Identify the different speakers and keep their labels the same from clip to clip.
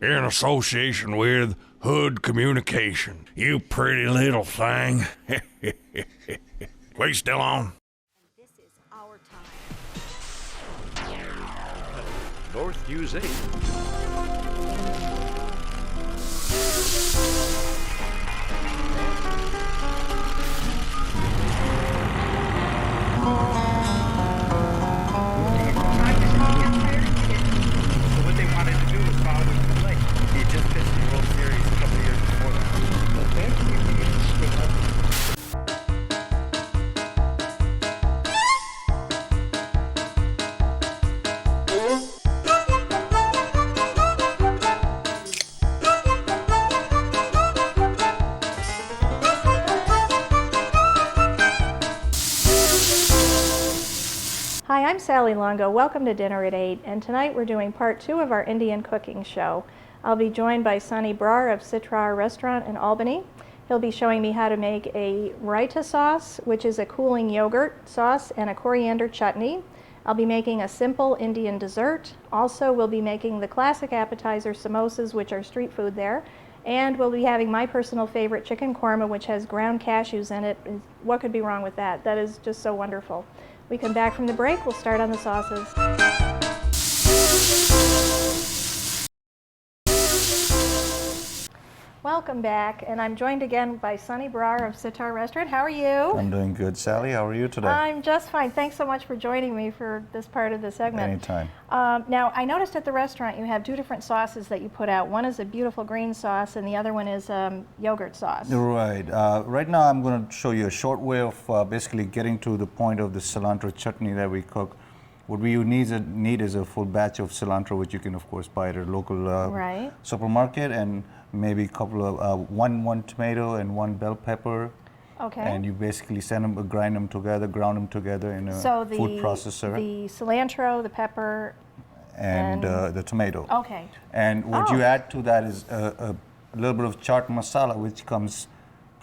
Speaker 1: in association with Hood Communication. You pretty little thing. We still on?
Speaker 2: This is our time.
Speaker 3: North Hughes 8.
Speaker 4: What they wanted to do was follow the play. He just pitched the World Series a couple years before that.
Speaker 5: Hi, I'm Sally Longo. Welcome to Dinner at 8, and tonight we're doing part 2 of our Indian cooking show. I'll be joined by Sonny Brar of Citrar Restaurant in Albany. He'll be showing me how to make a raita sauce, which is a cooling yogurt sauce, and a coriander chutney. I'll be making a simple Indian dessert. Also, we'll be making the classic appetizer samosas, which are street food there. And we'll be having my personal favorite chicken korma, which has ground cashews in it. What could be wrong with that? That is just so wonderful. We come back from the break, we'll start on the sauces. Welcome back, and I'm joined again by Sonny Brar of Citrar Restaurant. How are you?
Speaker 6: I'm doing good. Sally, how are you today?
Speaker 5: I'm just fine. Thanks so much for joining me for this part of the segment.
Speaker 6: Anytime.
Speaker 5: Now, I noticed at the restaurant you have 2 different sauces that you put out. One is a beautiful green sauce, and the other one is yogurt sauce.
Speaker 6: Right. Right now I'm going to show you a short way of basically getting to the point of the cilantro chutney that we cook. What we need is a full batch of cilantro, which you can of course buy at a local
Speaker 5: Right.
Speaker 6: supermarket, and maybe a couple of one tomato and 1 bell pepper.
Speaker 5: Okay.
Speaker 6: And you basically ground them together in a
Speaker 5: So
Speaker 6: food processor.
Speaker 5: the cilantro, the pepper,
Speaker 6: and the tomato.
Speaker 5: okay.
Speaker 6: And what you add to that is a little bit of chaat masala, which comes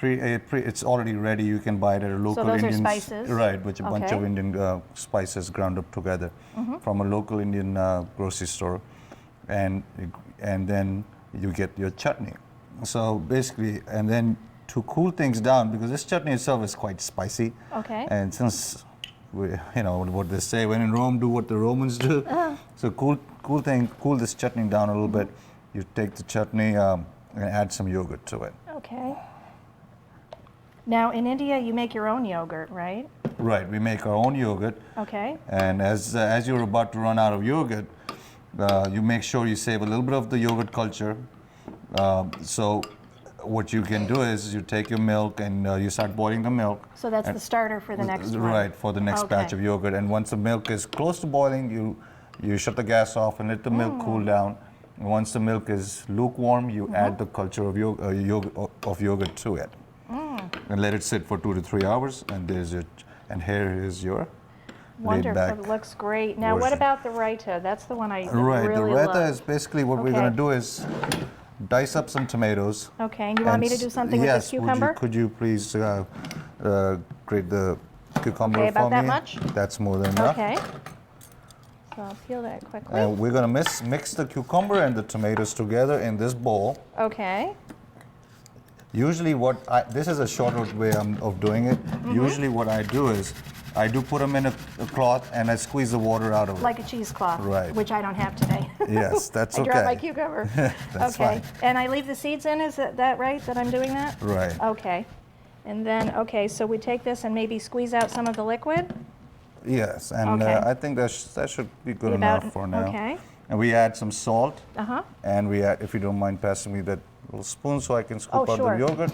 Speaker 6: it's already ready. You can buy it at a local
Speaker 5: those are
Speaker 6: Indian
Speaker 5: spices?
Speaker 6: right, with a bunch
Speaker 5: Okay.
Speaker 6: of Indian spices ground up together from a local Indian grocery store, and then you get your chutney. So basically, and then to cool things down, because this chutney itself is quite spicy.
Speaker 5: Okay.
Speaker 6: And since you know what they say, when in Rome, do what the Romans do. So cool this chutney down a little bit. You take the chutney and add some yogurt to it.
Speaker 5: Okay. Now, in India, you make your own yogurt, right?
Speaker 6: Right, we make our own yogurt.
Speaker 5: Okay.
Speaker 6: And as you're about to run out of yogurt, you make sure you save a little bit of the yogurt culture. So what you can do is you take your milk and you start boiling the milk.
Speaker 5: So that's the starter for the next one.
Speaker 6: Right, for the next batch of yogurt. And once the milk is close to boiling, you shut the gas off and let the milk cool down. And once the milk is lukewarm, you add the culture of yogurt to it. And let it sit for 2 to 3 hours, and here is your
Speaker 5: Wonderful.
Speaker 6: laid-back
Speaker 5: It looks great. Now, what
Speaker 6: version.
Speaker 5: about the raita? That's the one I
Speaker 6: Right,
Speaker 5: really
Speaker 6: the raita
Speaker 5: love.
Speaker 6: is basically what we're
Speaker 5: Okay.
Speaker 6: going to do is dice up some tomatoes.
Speaker 5: Okay, and you want me to do something with this
Speaker 6: Yes,
Speaker 5: cucumber?
Speaker 6: could you please grate the cucumber
Speaker 5: Okay,
Speaker 6: for
Speaker 5: about that
Speaker 6: me?
Speaker 5: much?
Speaker 6: That's more than enough.
Speaker 5: Okay. So I'll peel that quickly.
Speaker 6: And we're going to mix the cucumber and the tomatoes together in this bowl.
Speaker 5: Okay.
Speaker 6: Usually this is a shorter way of doing it. Usually what I do is I do put them in a cloth and I squeeze the water out of it.
Speaker 5: Like a cheesecloth,
Speaker 6: Right.
Speaker 5: which I don't have today.
Speaker 6: Yes, that's
Speaker 5: I
Speaker 6: okay.
Speaker 5: dropped my cucumber.
Speaker 6: That's
Speaker 5: okay.
Speaker 6: fine.
Speaker 5: And I leave the seeds in, is that right, that I'm doing that?
Speaker 6: Right.
Speaker 5: Okay. And then, okay, so we take this and maybe squeeze out some of the liquid?
Speaker 6: Yes, and
Speaker 5: Okay.
Speaker 6: I think that should be good
Speaker 5: About-
Speaker 6: enough for now.
Speaker 5: okay.
Speaker 6: And we add some salt.
Speaker 5: Uh-huh.
Speaker 6: And we add, if you don't mind passing me that little spoon so I can scoop out
Speaker 5: sure.
Speaker 6: the yogurt.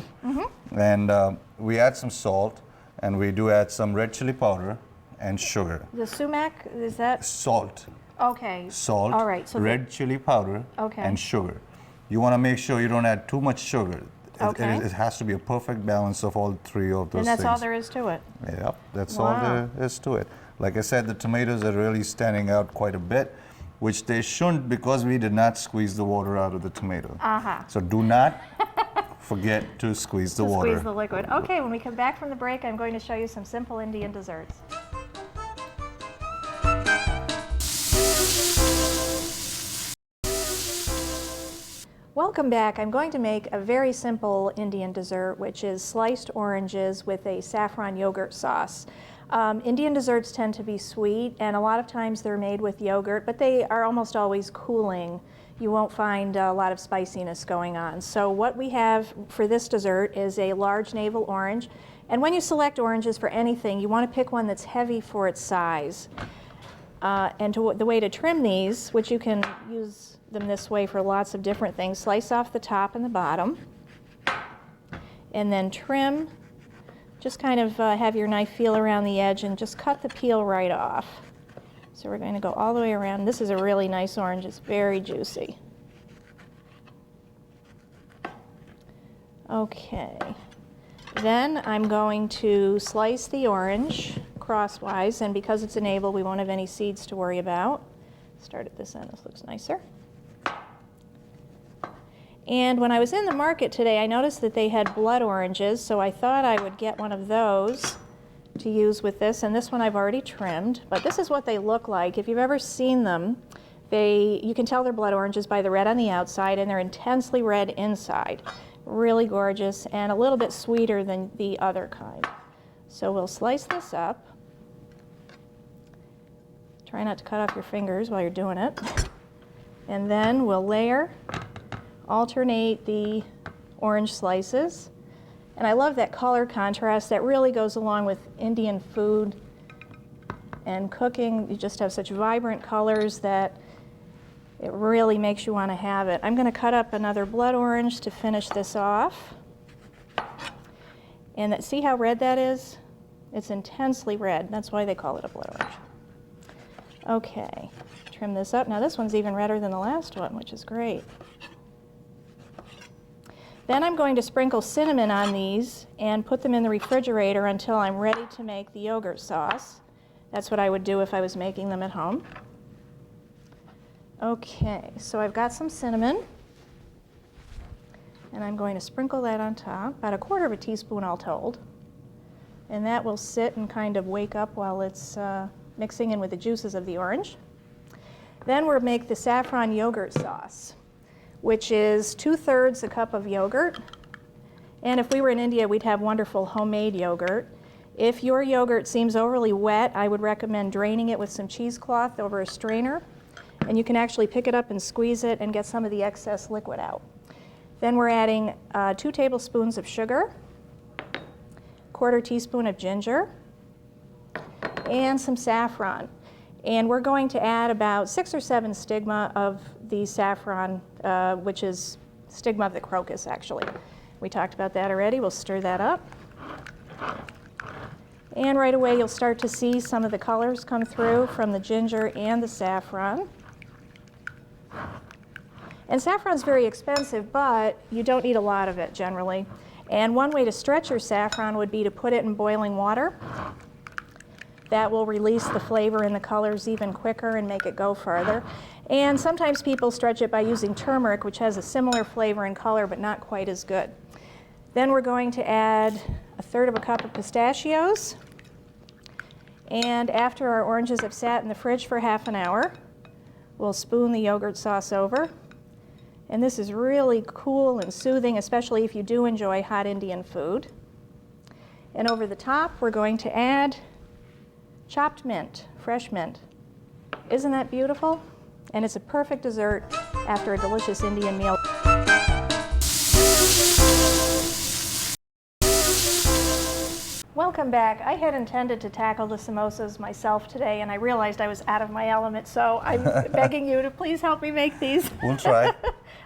Speaker 6: And we add some salt, and we do add some red chili powder and sugar.
Speaker 5: The sumac, is that?
Speaker 6: Salt,
Speaker 5: Okay.
Speaker 6: salt,
Speaker 5: All right. So
Speaker 6: red chili powder,
Speaker 5: Okay.
Speaker 6: and sugar. You want to make sure you don't add too much sugar.
Speaker 5: Okay.
Speaker 6: It has to be a perfect balance of all 3 of those
Speaker 5: and that's
Speaker 6: things.
Speaker 5: all there is to it?
Speaker 6: Yep, that's
Speaker 5: Wow.
Speaker 6: all there is to it. Like I said, the tomatoes are really standing out quite a bit, which they shouldn't because we did not squeeze the water out of the tomato.
Speaker 5: Uh-huh.
Speaker 6: So do not forget to squeeze the water.
Speaker 5: Squeeze the liquid. Okay, when we come back from the break, I'm going to show you some simple Indian desserts. Welcome back. I'm going to make a very simple Indian dessert, which is sliced oranges with a saffron yogurt sauce. Indian desserts tend to be sweet, and a lot of times they're made with yogurt, but they are almost always cooling. You won't find a lot of spiciness going on. So what we have for this dessert is a large navel orange. And when you select oranges for anything, you want to pick one that's heavy for its size. The way to trim these, which you can use them this way for lots of different things, slice off the top and the bottom, and then trim. Just kind of have your knife feel around the edge and just cut the peel right off. So we're going to go all the way around. This is a really nice orange. It's very juicy. Okay. Then I'm going to slice the orange crosswise, and because it's a navel, we won't have any seeds to worry about. Start at this end. This looks nicer. And when I was in the market today, I noticed that they had blood oranges, so I thought I would get one of those to use with this. And this one I've already trimmed, but this is what they look like. If you've ever seen them, you can tell they're blood oranges by the red on the outside, and they're intensely red inside. Really gorgeous and a little bit sweeter than the other kind. So we'll slice this up. Try not to cut off your fingers while you're doing it. And then we'll alternate the orange slices. And I love that color contrast. That really goes along with Indian food and cooking. You just have such vibrant colors that it really makes you want to have it. I'm going to cut up another blood orange to finish this off. And see how red that is? It's intensely red. That's why they call it a blood orange. Okay, trim this up. Now this one's even redder than the last one, which is great. Then I'm going to sprinkle cinnamon on these and put them in the refrigerator until I'm ready to make the yogurt sauce. That's what I would do if I was making them at home. Okay, so I've got some cinnamon, and I'm going to sprinkle that on top, about 1/4 teaspoon all told. And that will sit and kind of wake up while it's mixing in with the juices of the orange. Then we'll make the saffron yogurt sauce, which is 2/3 a cup of yogurt. And if we were in India, we'd have wonderful homemade yogurt. If your yogurt seems overly wet, I would recommend draining it with some cheesecloth over a strainer. And you can actually pick it up and squeeze it and get some of the excess liquid out. Then we're adding 2 tablespoons of sugar, 1/4 teaspoon of ginger, and some saffron. And we're going to add about 6 or 7 stigma of the saffron, which is stigma of the crocus, actually. We talked about that already. We'll stir that up. And right away, you'll start to see some of the colors come through from the ginger and the saffron. And saffron's very expensive, but you don't need a lot of it generally. And one way to stretch your saffron would be to put it in boiling water. That will release the flavor and the colors even quicker and make it go further. And sometimes people stretch it by using turmeric, which has a similar flavor and color, but not quite as good. Then we're going to add 1/3 cup of pistachios. And after our oranges have sat in the fridge for half an hour, we'll spoon the yogurt sauce over. And this is really cool and soothing, especially if you do enjoy hot Indian food. And over the top, we're going to add chopped mint, fresh mint. Isn't that beautiful? And it's a perfect dessert after a delicious Indian meal. Welcome back. I had intended to tackle the samosas myself today, and I realized I was out of my element, so I'm begging you to please help me make these.
Speaker 6: We'll try.
Speaker 5: Okay.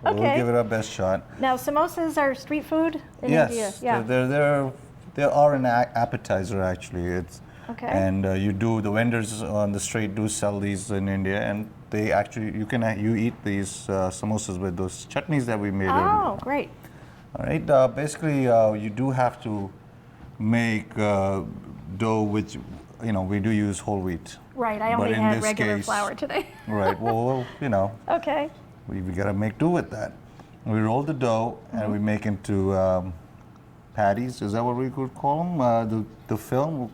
Speaker 6: We'll give it our best shot.
Speaker 5: Now, samosas are street food in
Speaker 6: Yes,
Speaker 5: India? Yeah.
Speaker 6: they are an appetizer actually.
Speaker 5: Okay.
Speaker 6: And the vendors on the street do sell these in India, and they actually you eat these samosas with those chutneys that we made.
Speaker 5: Oh, great.
Speaker 6: All right. Basically, you do have to make dough, which we do use whole wheat.
Speaker 5: Right. I
Speaker 6: But
Speaker 5: only
Speaker 6: in
Speaker 5: had
Speaker 6: this
Speaker 5: regular
Speaker 6: case-
Speaker 5: flour today.
Speaker 6: Right. Well,
Speaker 5: Okay.
Speaker 6: we gotta make do with that. We roll the dough and we make into patties. Is that what we could call them? The film.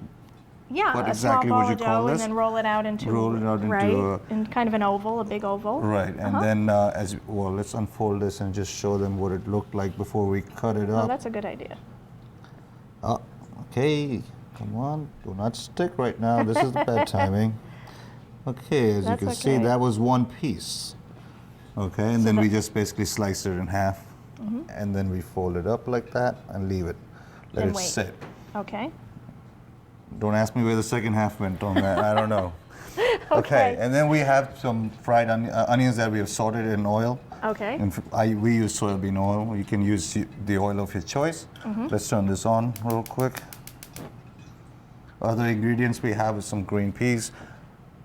Speaker 5: Yeah,
Speaker 6: what
Speaker 5: a
Speaker 6: exactly
Speaker 5: small
Speaker 6: would
Speaker 5: ball
Speaker 6: you
Speaker 5: of
Speaker 6: call
Speaker 5: dough
Speaker 6: this?
Speaker 5: and then roll it out into
Speaker 6: Roll it out into
Speaker 5: right,
Speaker 6: a-
Speaker 5: in kind of an oval, a big oval.
Speaker 6: Right, and then let's unfold this and just show them what it looked like before we cut it
Speaker 5: Oh,
Speaker 6: up.
Speaker 5: that's a good idea.
Speaker 6: Oh, okay, come on, do not stick right now. This is the bad timing. Okay, as you
Speaker 5: That's
Speaker 6: can see,
Speaker 5: okay.
Speaker 6: that was one piece. Okay, and
Speaker 5: So
Speaker 6: then we
Speaker 5: the-
Speaker 6: just basically slice it in half, and then we fold it up like that and leave it. Let
Speaker 5: And
Speaker 6: it
Speaker 5: wait.
Speaker 6: sit.
Speaker 5: Okay.
Speaker 6: Don't ask me where the second half went on that. I don't know.
Speaker 5: Okay.
Speaker 6: And then we have some fried onions that we have sauteed in oil.
Speaker 5: Okay.
Speaker 6: And we use soybean oil. You can use the oil of your choice. Let's turn this on real quick. Other ingredients we have is some green peas.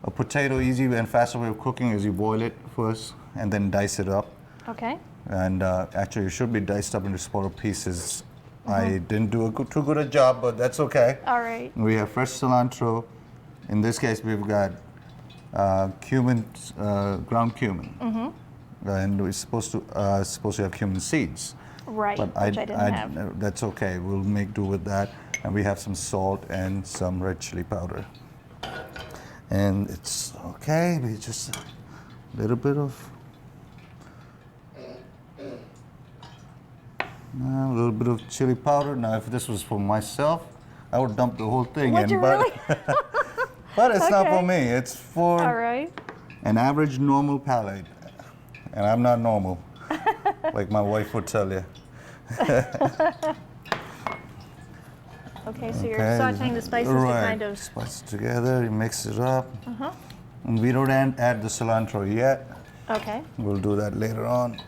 Speaker 6: A potato, easy and faster way of cooking is you boil it first and then dice it up.
Speaker 5: Okay.
Speaker 6: And actually, it should be diced up into smaller pieces. I didn't do too good a job, but that's okay.
Speaker 5: All right.
Speaker 6: We have fresh cilantro. In this case, we've got cumin, ground cumin, and we're supposed to have cumin seeds.
Speaker 5: Right,
Speaker 6: But
Speaker 5: which I didn't have.
Speaker 6: That's okay. We'll make do with that. And we have some salt and some red chili powder. And it's okay. We just a little bit of. A little bit of chili powder. Now, if this was for myself, I would dump the whole thing
Speaker 5: Would
Speaker 6: in.
Speaker 5: you
Speaker 6: but
Speaker 5: really?
Speaker 6: but it's not for
Speaker 5: Okay.
Speaker 6: me. It's for
Speaker 5: All right.
Speaker 6: an average normal palate. And I'm not normal, like my wife would tell you.
Speaker 5: Okay, so you're
Speaker 6: Okay.
Speaker 5: sauteing the spices
Speaker 6: right.
Speaker 5: to kind of.
Speaker 6: Spice it together, you mix it up. And we don't add the cilantro yet.
Speaker 5: Okay.
Speaker 6: We'll do that later on.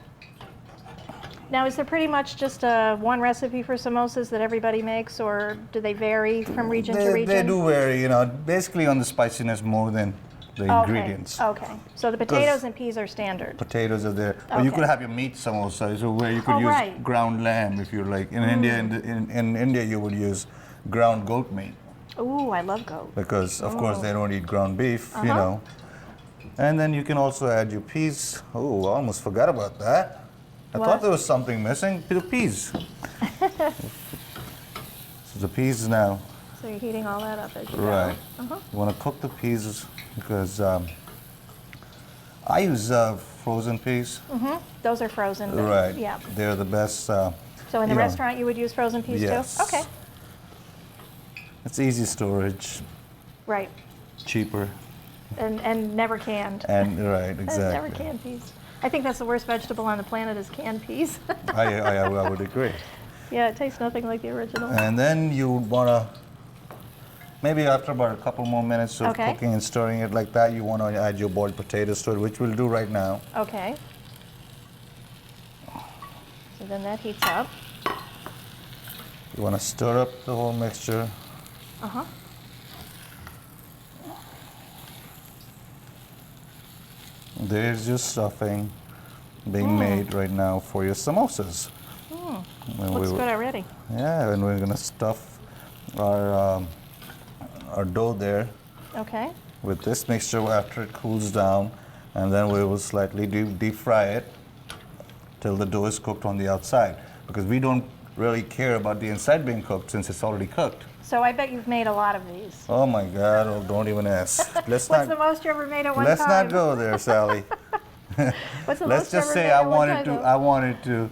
Speaker 5: Now, is there pretty much just one recipe for samosas that everybody makes, or do they vary from region to region?
Speaker 6: They do vary, basically on the spiciness more than the ingredients.
Speaker 5: Okay. So the potatoes and peas are standard.
Speaker 6: Potatoes are there. Or you
Speaker 5: Okay.
Speaker 6: could have your meat samosa, so where you could
Speaker 5: Oh,
Speaker 6: use
Speaker 5: right.
Speaker 6: ground lamb if you like. In India, in India, you would use ground goat meat
Speaker 5: Ooh, I love goat.
Speaker 6: because, of course, they don't eat ground beef,
Speaker 5: Uh-huh.
Speaker 6: And then you can also add your peas. Oh, I almost forgot about that. I
Speaker 5: What?
Speaker 6: thought there was something missing. The peas. So the peas now.
Speaker 5: So you're heating all that up as you go.
Speaker 6: Right.
Speaker 5: Uh-huh.
Speaker 6: You want to cook the peas because I use frozen peas.
Speaker 5: Those are frozen. but-
Speaker 6: Right.
Speaker 5: Yeah.
Speaker 6: They're the best.
Speaker 5: So in the
Speaker 6: you know,
Speaker 5: restaurant, you would use frozen peas
Speaker 6: Yes.
Speaker 5: too? Okay.
Speaker 6: It's easy storage,
Speaker 5: Right.
Speaker 6: cheaper,
Speaker 5: And never canned.
Speaker 6: and right,
Speaker 5: Never
Speaker 6: exactly.
Speaker 5: canned peas. I think that's the worst vegetable on the planet is canned peas.
Speaker 6: I would agree.
Speaker 5: Yeah, it tastes nothing like the original.
Speaker 6: And then you wanna, maybe after about a couple more minutes of
Speaker 5: Okay.
Speaker 6: cooking and stirring it like that, you wanna add your boiled potatoes to it, which we'll do right now.
Speaker 5: Okay. So then that heats up.
Speaker 6: You wanna stir up the whole mixture.
Speaker 5: Uh-huh.
Speaker 6: There's your stuffing being made right now for your samosas. And
Speaker 5: Looks
Speaker 6: we-
Speaker 5: good already.
Speaker 6: Yeah, and we're gonna stuff our dough there
Speaker 5: Okay.
Speaker 6: with this mixture after it cools down, and then we will slightly deep fry it till the dough is cooked on the outside, because we don't really care about the inside being cooked since it's already cooked.
Speaker 5: So I bet you've made a lot of these.
Speaker 6: Oh my God! Oh, don't even ask. Let's
Speaker 5: What's the
Speaker 6: not.
Speaker 5: most you ever made at one
Speaker 6: Let's
Speaker 5: time?
Speaker 6: not go there, Sally.
Speaker 5: What's the
Speaker 6: Let's
Speaker 5: most you
Speaker 6: just
Speaker 5: ever
Speaker 6: say
Speaker 5: made
Speaker 6: I
Speaker 5: at one
Speaker 6: wanted
Speaker 5: time,
Speaker 6: to.
Speaker 5: though?
Speaker 6: I wanted to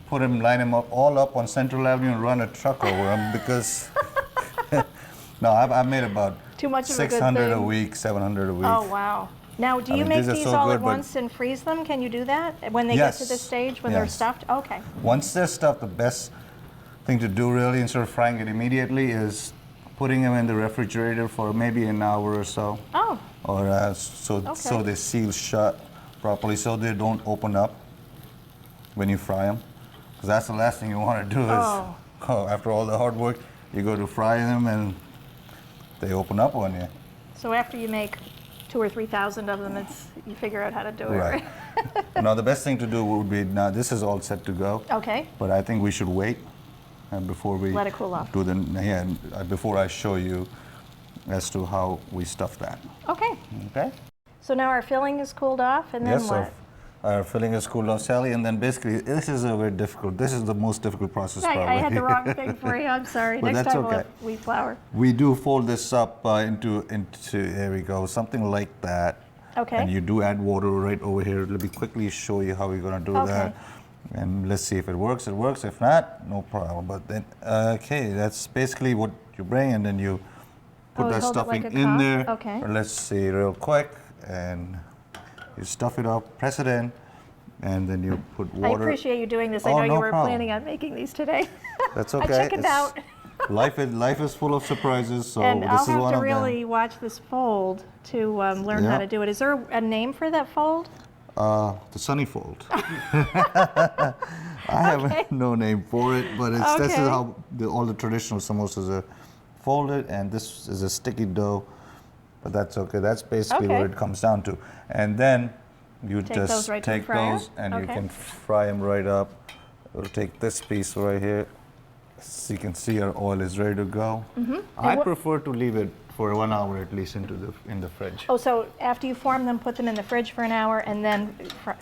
Speaker 6: put him, line him up all up on Central Avenue and run a truck over him because. No, I've made about
Speaker 5: Too much of a good
Speaker 6: 600 a
Speaker 5: thing.
Speaker 6: week, 700 a week.
Speaker 5: Oh, wow. Now, do
Speaker 6: I
Speaker 5: you
Speaker 6: mean,
Speaker 5: make
Speaker 6: these are
Speaker 5: these
Speaker 6: so
Speaker 5: all
Speaker 6: good,
Speaker 5: at
Speaker 6: but-
Speaker 5: once and freeze them? Can you do that when they get to
Speaker 6: Yes.
Speaker 5: this stage, when they're
Speaker 6: Yes.
Speaker 5: stuffed? Okay.
Speaker 6: Once they're stuffed, the best thing to do really, instead of frying it immediately, is putting them in the refrigerator for maybe an hour or so,
Speaker 5: Oh,
Speaker 6: or so
Speaker 5: Okay.
Speaker 6: they seal shut properly, so they don't open up when you fry them. Because that's the last thing you want to do is, after all the hard work, you go to fry them and they open up on you.
Speaker 5: so after you make 2,000 or 3,000 of them, you figure out how to do it,
Speaker 6: Right. Now the best thing to do would be, now this is all set to go,
Speaker 5: Okay.
Speaker 6: but I think we should wait before we
Speaker 5: Let it cool off.
Speaker 6: do before I show you as to how we stuff that.
Speaker 5: Okay.
Speaker 6: Okay?
Speaker 5: So now our filling is cooled off, and then
Speaker 6: Yes,
Speaker 5: what?
Speaker 6: Our filling is cooled off, Sally, and then basically this is a very difficult. This is the most difficult process.
Speaker 5: I
Speaker 6: probably.
Speaker 5: had the wrong thing for you. I'm sorry.
Speaker 6: But
Speaker 5: Next
Speaker 6: that's
Speaker 5: time we'll
Speaker 6: okay.
Speaker 5: have wheat flour.
Speaker 6: We do fold this up into there we go, something like that.
Speaker 5: Okay.
Speaker 6: And you do add water right over here. Let me quickly show you how we're gonna do that. And let's see if it works. It works. If not, no problem. But then, okay, that's basically what you bring, and then you put that
Speaker 5: hold it
Speaker 6: stuffing
Speaker 5: like a
Speaker 6: in
Speaker 5: cup?
Speaker 6: there.
Speaker 5: Okay.
Speaker 6: Let's see real quick, and you stuff it up, press it in, and then you put
Speaker 5: I
Speaker 6: water.
Speaker 5: appreciate you doing this. I
Speaker 6: Oh,
Speaker 5: know
Speaker 6: no
Speaker 5: you were
Speaker 6: problem.
Speaker 5: planning on making these today.
Speaker 6: That's
Speaker 5: I
Speaker 6: okay.
Speaker 5: chickened out.
Speaker 6: Life is full of surprises, so
Speaker 5: And
Speaker 6: this
Speaker 5: I'll
Speaker 6: is
Speaker 5: have
Speaker 6: one
Speaker 5: to
Speaker 6: of
Speaker 5: really
Speaker 6: them.
Speaker 5: watch this fold to learn how
Speaker 6: Yeah.
Speaker 5: to do it. Is there a name for that fold?
Speaker 6: The sunny fold. I have no name for it, but this is
Speaker 5: Okay.
Speaker 6: how all the traditional samosas are folded, and this is a sticky dough, but that's okay. That's basically
Speaker 5: Okay.
Speaker 6: what it comes down to. And then you
Speaker 5: Take
Speaker 6: just
Speaker 5: those right to the
Speaker 6: take
Speaker 5: fryer?
Speaker 6: those and you
Speaker 5: Okay.
Speaker 6: can fry them right up. We'll take this piece right here. So you can see our oil is ready to go. I
Speaker 5: what-
Speaker 6: prefer to leave it for 1 hour at least in the fridge.
Speaker 5: Oh, so after you form them, put them in the fridge for an hour, and then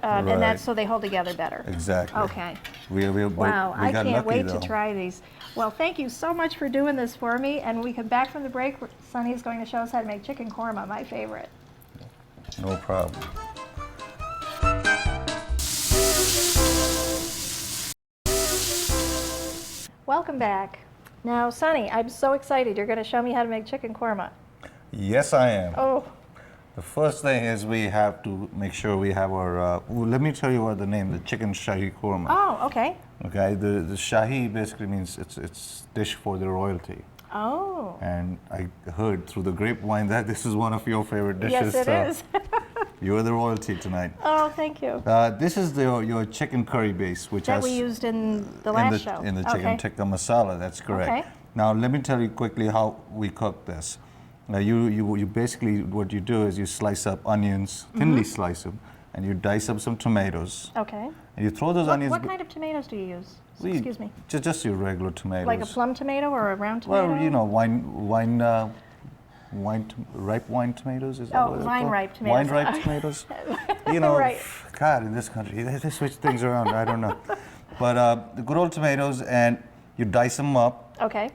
Speaker 5: and
Speaker 6: Right.
Speaker 5: that's so they hold together better.
Speaker 6: Exactly.
Speaker 5: Okay.
Speaker 6: But
Speaker 5: Wow,
Speaker 6: we
Speaker 5: I
Speaker 6: got
Speaker 5: can't
Speaker 6: lucky,
Speaker 5: wait
Speaker 6: though.
Speaker 5: to try these. Well, thank you so much for doing this for me. And we come back from the break. Sunny is going to show us how to make chicken korma, my favorite.
Speaker 6: No problem.
Speaker 5: Welcome back. Now, Sunny, I'm so excited. You're going to show me how to make chicken korma.
Speaker 6: Yes, I am.
Speaker 5: Oh,
Speaker 6: The first thing is we have to make sure we have our. Let me tell you what the name, the chicken shahi korma.
Speaker 5: oh, okay.
Speaker 6: Okay, the shahi basically means it's dish for the royalty.
Speaker 5: Oh,
Speaker 6: And I heard through the grapevine that this is one of your favorite dishes.
Speaker 5: yes, it
Speaker 6: so
Speaker 5: is.
Speaker 6: You're the royalty tonight.
Speaker 5: Oh, thank you.
Speaker 6: This is your chicken curry base, which
Speaker 5: That
Speaker 6: has
Speaker 5: we used in the last show.
Speaker 6: in the chicken
Speaker 5: Okay.
Speaker 6: tikka masala. That's correct.
Speaker 5: Okay.
Speaker 6: Now let me tell you quickly how we cook this. You basically what you do is you slice up onions, thinly slice them, and you dice up some tomatoes.
Speaker 5: Okay.
Speaker 6: And you throw those onions.
Speaker 5: What kind of tomatoes do you use? Excuse me.
Speaker 6: Just your regular tomatoes.
Speaker 5: Like a plum tomato or a round tomato?
Speaker 6: Well, you know, ripe wine tomatoes. Is that
Speaker 5: Oh,
Speaker 6: what they're
Speaker 5: vine
Speaker 6: called?
Speaker 5: ripe tomatoes.
Speaker 6: Wine ripe tomatoes. You know,
Speaker 5: Right.
Speaker 6: God, in this country, they switch things around. I don't know. But the good old tomatoes, and you dice them up.
Speaker 5: Okay.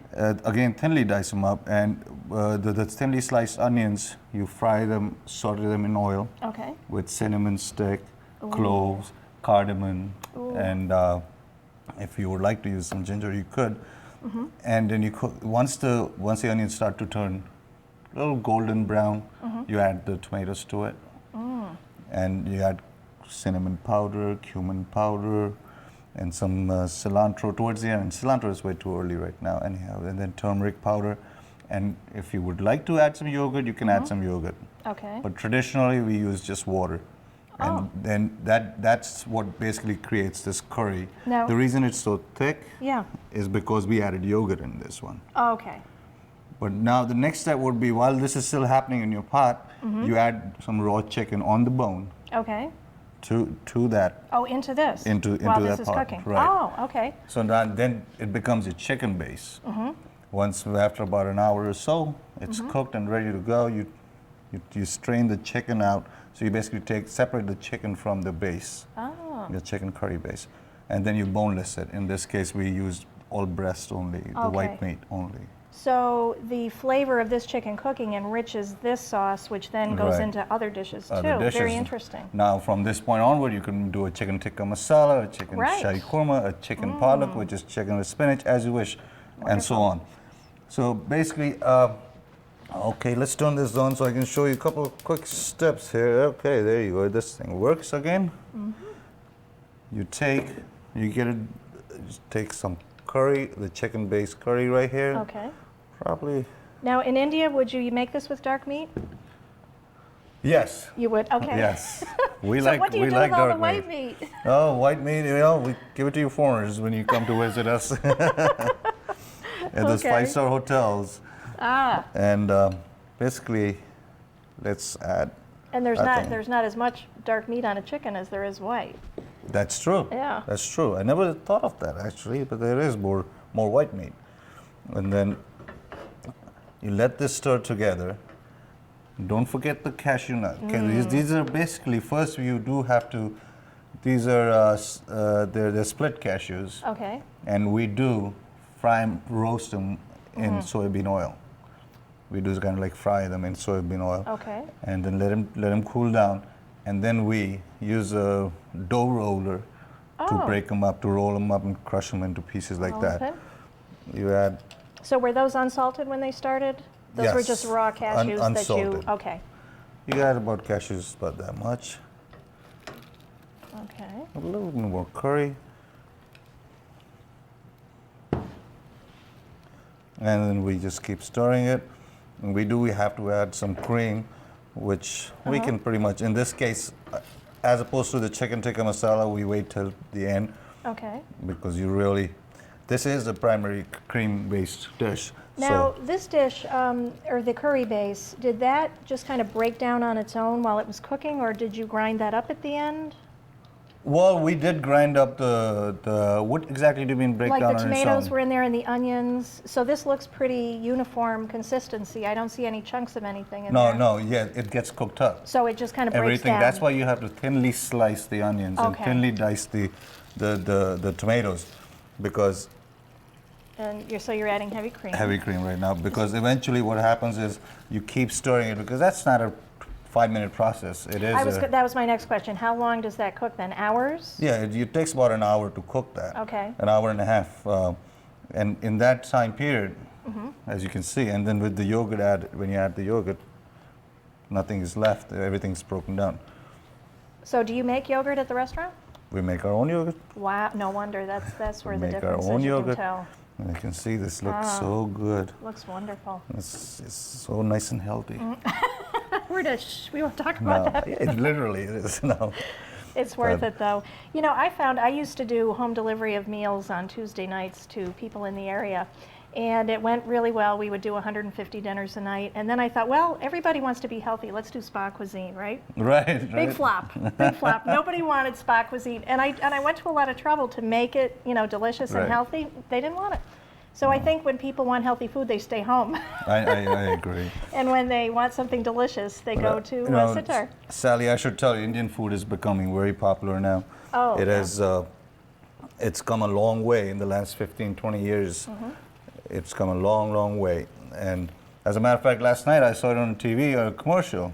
Speaker 6: Again, thinly dice them up, and the thinly sliced onions, you fry them, saute them in oil
Speaker 5: Okay.
Speaker 6: with cinnamon stick, cloves, cardamom, and if you would like to use some ginger, you could. And then you cook. Once the onions start to turn a little golden brown, you add the tomatoes to it, and you add cinnamon powder, cumin powder, and some cilantro towards the end. And cilantro is way too early right now, anyhow. And then turmeric powder. And if you would like to add some yogurt, you can add some yogurt.
Speaker 5: Okay.
Speaker 6: But traditionally, we use just water. And then that's what basically creates this curry.
Speaker 5: Now-
Speaker 6: The reason it's so thick
Speaker 5: Yeah.
Speaker 6: is because we added yogurt in this one.
Speaker 5: Okay.
Speaker 6: But now the next step would be, while this is still happening in your pot, you add some raw chicken on the bone
Speaker 5: Okay.
Speaker 6: to that.
Speaker 5: Oh, into this?
Speaker 6: Into
Speaker 5: while
Speaker 6: that
Speaker 5: this is
Speaker 6: pot,
Speaker 5: cooking.
Speaker 6: right.
Speaker 5: Oh, okay.
Speaker 6: So then it becomes a chicken base. Once after about an hour or so, it's cooked and ready to go. You strain the chicken out. So you basically separate the chicken from the base, the chicken curry base, and then you boneless it. In this case, we used all breast only, the white
Speaker 5: Okay.
Speaker 6: meat only.
Speaker 5: So the flavor of this chicken cooking enriches this sauce, which then goes
Speaker 6: Right.
Speaker 5: into other dishes too.
Speaker 6: Other dishes.
Speaker 5: Very interesting.
Speaker 6: Now, from this point onward, you can do a chicken tikka masala, a chicken
Speaker 5: Right.
Speaker 6: shahi korma, a chicken palak, which is chicken with spinach, as you wish, and so on. So basically, okay, let's turn this on so I can show you a couple of quick steps here. Okay, there you go. This thing works again. You take some curry, the chicken-based curry right here.
Speaker 5: Okay.
Speaker 6: Probably.
Speaker 5: Now, in India, would you make this with dark meat?
Speaker 6: Yes.
Speaker 5: You would. Okay.
Speaker 6: Yes. We
Speaker 5: So
Speaker 6: like
Speaker 5: what do you
Speaker 6: we
Speaker 5: do
Speaker 6: like
Speaker 5: with all the
Speaker 6: dark
Speaker 5: white
Speaker 6: meat.
Speaker 5: meat?
Speaker 6: Oh, white meat, we give it to you foreigners when you come to visit us. At those
Speaker 5: Okay.
Speaker 6: 5-star hotels.
Speaker 5: Ah,
Speaker 6: And basically, let's add.
Speaker 5: and
Speaker 6: I think-
Speaker 5: there's not as much dark meat on a chicken as there is white.
Speaker 6: That's true.
Speaker 5: Yeah.
Speaker 6: That's true. I never thought of that actually, but there is more white meat. And then you let this stir together. Don't forget the cashew nut. Okay, these are basically, first you do have to These are they're split cashews,
Speaker 5: Okay.
Speaker 6: and we do fry 'em, roast them in soybean oil. We do kind of like fry them in soybean oil,
Speaker 5: Okay.
Speaker 6: and then let them cool down, and then we use a dough roller to
Speaker 5: Oh.
Speaker 6: break them up, to roll them up and crush them into pieces like that.
Speaker 5: Okay.
Speaker 6: You add
Speaker 5: So were those unsalted when they started? Those were just
Speaker 6: Yes,
Speaker 5: raw cashews that
Speaker 6: unsalted.
Speaker 5: you. Okay.
Speaker 6: you add about cashews about that much.
Speaker 5: Okay.
Speaker 6: A little bit more curry. And then we just keep stirring it. And we have to add some cream, which we can pretty much, in this case, as opposed to the chicken tikka masala, we wait till the end
Speaker 5: Okay.
Speaker 6: because this is a primary cream-based dish.
Speaker 5: Now,
Speaker 6: So,
Speaker 5: this dish, or the curry base, did that just kind of break down on its own while it was cooking, or did you grind that up at the end?
Speaker 6: well, we did grind up the what exactly do you mean break
Speaker 5: Like
Speaker 6: down
Speaker 5: the
Speaker 6: on its
Speaker 5: tomatoes
Speaker 6: own?
Speaker 5: were in there and the onions. So this looks pretty uniform consistency. I don't see any chunks of anything in there.
Speaker 6: No, yeah, it gets cooked up.
Speaker 5: So it just kind of breaks
Speaker 6: Everything.
Speaker 5: down.
Speaker 6: That's why you have to thinly slice the onions and
Speaker 5: Okay.
Speaker 6: thinly dice the tomatoes, because
Speaker 5: And you're adding heavy cream.
Speaker 6: heavy cream right now. Because eventually, what happens is you keep stirring it, because that's not a 5-minute process. It is.
Speaker 5: That was my next question. How long does that cook then? Hours?
Speaker 6: Yeah, it takes about an hour to cook that.
Speaker 5: Okay.
Speaker 6: An hour and a half, and in that time period,
Speaker 5: Mm-hmm.
Speaker 6: as you can see, and then with the yogurt when you add the yogurt, nothing is left. Everything's broken down.
Speaker 5: So do you make yogurt at the restaurant?
Speaker 6: We make our own yogurt.
Speaker 5: Wow, no wonder. That's where the
Speaker 6: Make our
Speaker 5: difference
Speaker 6: own
Speaker 5: is. You
Speaker 6: yogurt.
Speaker 5: can tell.
Speaker 6: And you can see this looks so good.
Speaker 5: Looks wonderful.
Speaker 6: It's so nice and healthy.
Speaker 5: We won't talk
Speaker 6: No,
Speaker 5: about that.
Speaker 6: it literally is. No.
Speaker 5: It's worth
Speaker 6: But-
Speaker 5: it though. You know, I used to do home delivery of meals on Tuesday nights to people in the area. And it went really well. We would do 150 dinners a night. And then I thought, well, everybody wants to be healthy. Let's do spa cuisine, right?
Speaker 6: Right.
Speaker 5: Big flop. Big flop. Nobody wanted spa cuisine. And I went to a lot of trouble to make it, delicious and
Speaker 6: Right.
Speaker 5: healthy. They didn't want it. So I think when people want healthy food, they stay home.
Speaker 6: I agree.
Speaker 5: And when they want something delicious, they go to Sitar.
Speaker 6: Sally, I should tell you, Indian food is becoming very popular now.
Speaker 5: Oh,
Speaker 6: It
Speaker 5: yeah.
Speaker 6: has, it's come a long way in the last 15, 20 years.
Speaker 5: Mm-hmm.
Speaker 6: It's come a long, long way. And as a matter of fact, last night I saw it on TV, a commercial.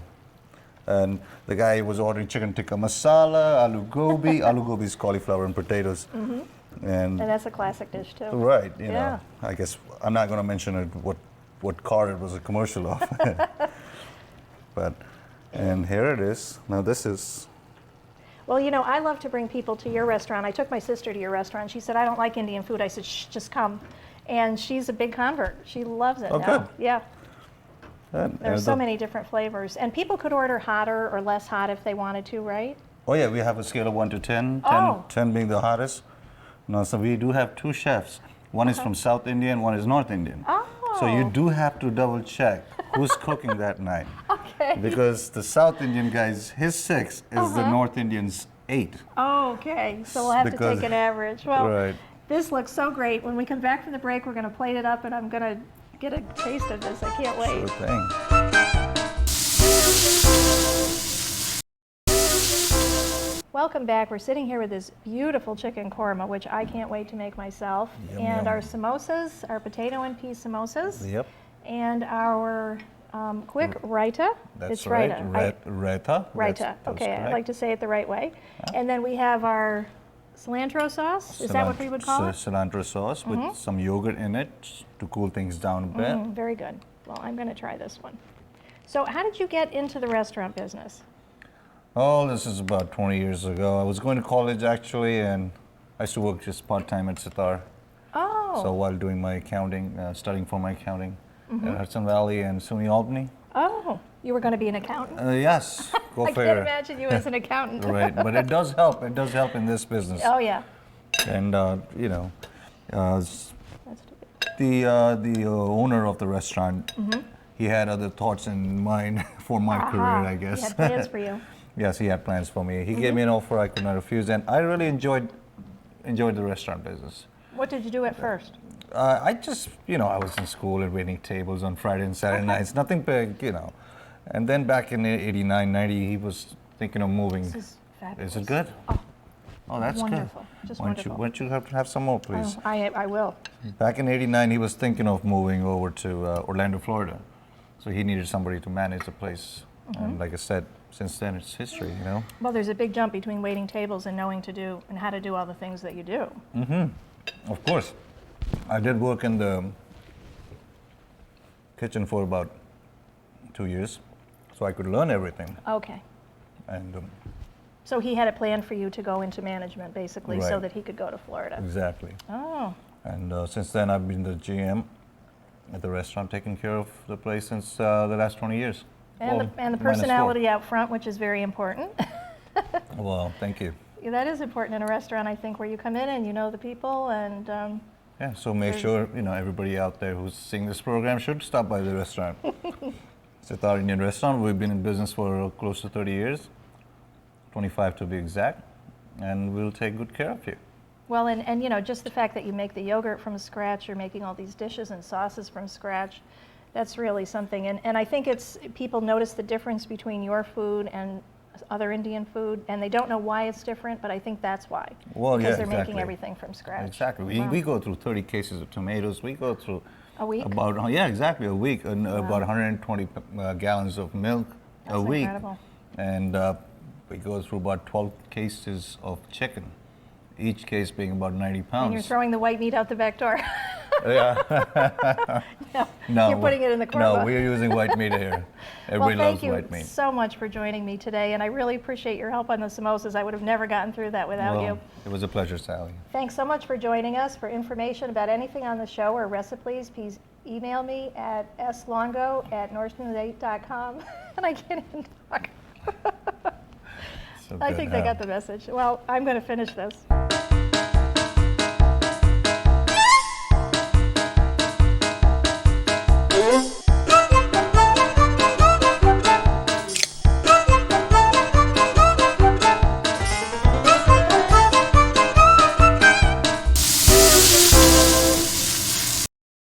Speaker 6: And the guy was ordering chicken tikka masala, aloo gobi. Aloo gobi is cauliflower and potatoes.
Speaker 5: Mm-hmm.
Speaker 6: And
Speaker 5: And that's a classic dish too.
Speaker 6: right,
Speaker 5: Yeah.
Speaker 6: I guess I'm not going to mention it, what car it was a commercial of. And here it is. Now this is,
Speaker 5: Well, I love to bring people to your restaurant. I took my sister to your restaurant. She said, I don't like Indian food. I said, shh, just come. And she's a big convert. She loves it
Speaker 6: Oh,
Speaker 5: now.
Speaker 6: good.
Speaker 5: Yeah. There's so
Speaker 6: the-
Speaker 5: many different flavors. And people could order hotter or less hot if they wanted to, right?
Speaker 6: Oh yeah, we have a scale of 1 to 10, 10,
Speaker 5: Oh.
Speaker 6: 10 being the hottest. No, so we do have 2 chefs. One is from South India and one is North Indian.
Speaker 5: Oh.
Speaker 6: So you do have to double check who's cooking that night.
Speaker 5: Okay.
Speaker 6: Because the South Indian guy's, his 6 is the North Indian's 8.
Speaker 5: Oh, okay. So we'll have to
Speaker 6: Because-
Speaker 5: take an average. Well,
Speaker 6: Right.
Speaker 5: this looks so great. When we come back from the break, we're going to plate it up and I'm going to get a taste of this. I can't
Speaker 6: Sure
Speaker 5: wait.
Speaker 6: thing.
Speaker 5: Welcome back. We're sitting here with this beautiful chicken korma, which I can't wait to make myself.
Speaker 6: Yum,
Speaker 5: and
Speaker 6: yum.
Speaker 5: our samosas, our potato and pea samosas.
Speaker 6: Yep.
Speaker 5: And our quick raita.
Speaker 6: That's
Speaker 5: it's
Speaker 6: right.
Speaker 5: raita.
Speaker 6: Raita.
Speaker 5: Raita.
Speaker 6: That's
Speaker 5: Okay, I
Speaker 6: correct.
Speaker 5: like to say it the right way. And then we have our cilantro sauce. Is that what we would call it?
Speaker 6: Cilantro sauce with some yogurt in it to cool things down a bit.
Speaker 5: Very good. Well, I'm going to try this one. So how did you get into the restaurant business?
Speaker 6: Oh, this is about 20 years ago. I was going to college actually, and I used to work just part-time at Sitar.
Speaker 5: Oh.
Speaker 6: So while doing my accounting, studying for my accounting at Hudson Valley and SUNY Albany.
Speaker 5: Oh, you were going to be an accountant?
Speaker 6: Yes, go
Speaker 5: I can't
Speaker 6: figure.
Speaker 5: imagine you as an accountant.
Speaker 6: Right, but it does help. It does help in this business.
Speaker 5: Oh, yeah.
Speaker 6: And
Speaker 5: That's
Speaker 6: the owner of the restaurant, he had other thoughts in mind for my career, I guess.
Speaker 5: He had plans for you.
Speaker 6: Yes, he had plans for me. He gave me an offer I could not refuse, and I really enjoyed the restaurant business.
Speaker 5: What did you do at first?
Speaker 6: I just, I was in school and waiting tables on Friday and Saturday nights, nothing big, And then back in '89, '90, he was thinking of moving.
Speaker 5: This is fabulous.
Speaker 6: Is it good?
Speaker 5: Oh,
Speaker 6: Oh, that's
Speaker 5: Wonderful.
Speaker 6: good.
Speaker 5: Just
Speaker 6: Why
Speaker 5: wonderful.
Speaker 6: don't you have some more, please?
Speaker 5: Oh, I will.
Speaker 6: Back in '89, he was thinking of moving over to Orlando, Florida. So he needed somebody to manage the place. And like I said, since then it's history, you know?
Speaker 5: Well, there's a big jump between waiting tables and knowing to do and how to do all the things that you do.
Speaker 6: Of course. I did work in the kitchen for about 2 years, so I could learn everything.
Speaker 5: Okay.
Speaker 6: And
Speaker 5: So he had a plan for you to go into management, basically, so
Speaker 6: Right.
Speaker 5: that he could go to Florida.
Speaker 6: exactly.
Speaker 5: Oh,
Speaker 6: And since then, I've been the GM at the restaurant, taking care of the place since the last 20 years.
Speaker 5: and
Speaker 6: Well,
Speaker 5: the and the
Speaker 6: minus 4.
Speaker 5: personality out front, which is very important.
Speaker 6: Well, thank you.
Speaker 5: Yeah, that is important in a restaurant, I think, where you come in and you know the people and.
Speaker 6: Yeah, so make sure, everybody out there who's seeing this program should stop by the restaurant. It's a Thai Indian restaurant. We've been in business for close to 30 years, 25 to be exact, and we'll take good care of you.
Speaker 5: Well, and just the fact that you make the yogurt from scratch, you're making all these dishes and sauces from scratch, that's really something. And I think people notice the difference between your food and other Indian food, and they don't know why it's different, but I think that's why.
Speaker 6: Well,
Speaker 5: because
Speaker 6: yeah,
Speaker 5: they're making
Speaker 6: exactly.
Speaker 5: everything from scratch.
Speaker 6: Exactly.
Speaker 5: Wow.
Speaker 6: We go through 30 cases of tomatoes. We go through
Speaker 5: A week?
Speaker 6: exactly a week, and about 120 gallons of milk
Speaker 5: That's
Speaker 6: a week.
Speaker 5: incredible.
Speaker 6: And we go through about 12 cases of chicken, each case being about 90 pounds.
Speaker 5: And you're throwing the white meat out the back door.
Speaker 6: Yeah. No,
Speaker 5: You're putting it in the
Speaker 6: No,
Speaker 5: korma.
Speaker 6: we're using white meat here.
Speaker 5: Well,
Speaker 6: Everybody
Speaker 5: thank
Speaker 6: loves
Speaker 5: you
Speaker 6: white meat.
Speaker 5: so much for joining me today, and I really appreciate your help on the samosas. I would have never gotten through that without
Speaker 6: Well,
Speaker 5: you.
Speaker 6: it was a pleasure, Sally.
Speaker 5: Thanks so much for joining us. For information about anything on the show or recipes, please email me at slongo@northnews8.com. And I can't even talk.
Speaker 6: So
Speaker 5: I
Speaker 6: good.
Speaker 5: think they got the message. Well, I'm going to finish this.